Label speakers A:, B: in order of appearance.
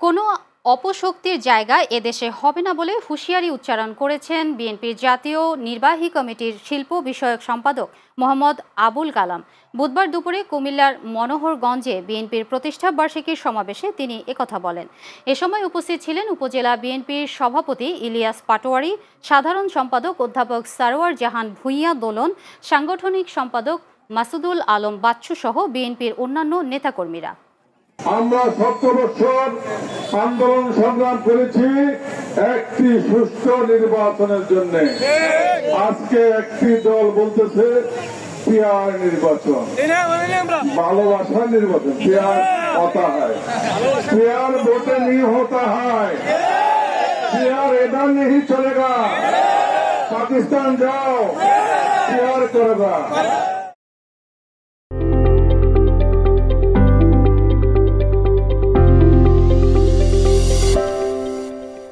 A: কোনো অপশক্তির জায়গা এদেশে হবে না বলে হুঁশিয়ারি উচ্চারণ করেছেন বিএনপির জাতীয় নির্বাহী কমিটির শিল্প বিষয়ক সম্পাদক মোহাম্মদ আবুল কালাম। বুধবার দুপুরে কুমিল্লার মনোহরগঞ্জে বিএনপির প্রতিষ্ঠা বার্ষিকীর সমাবেশে তিনি একথা বলেন। এ সময় উপস্থিত ছিলেন উপজেলা বিএনপির সভাপতি ইলিয়াস পাটোয়ারি, সাধারণ সম্পাদক অধ্যাপক সারোয়ার জাহান ভূঁইয়া দোলন, সাংগঠনিক সম্পাদক মাসুদুল আলম বাচ্চু সহ বিএনপির অন্যান্য নেতাকর্মীরা।
B: আমরা ৭০ বছর আন্দোলন সংগ্রাম করেছি একটি সুষ্ঠু নির্বাচনের জন্য। আজকে একটি দল বলতেছে পিয়ার নির্বাচন, ভালোবাসার নির্বাচন। পিয়ার হতা হয়, পিয়ার ভোটে नहीं होता है, पियार इधर नहीं चलेगा। पाकिस्तान जाओ, पियार करेगा।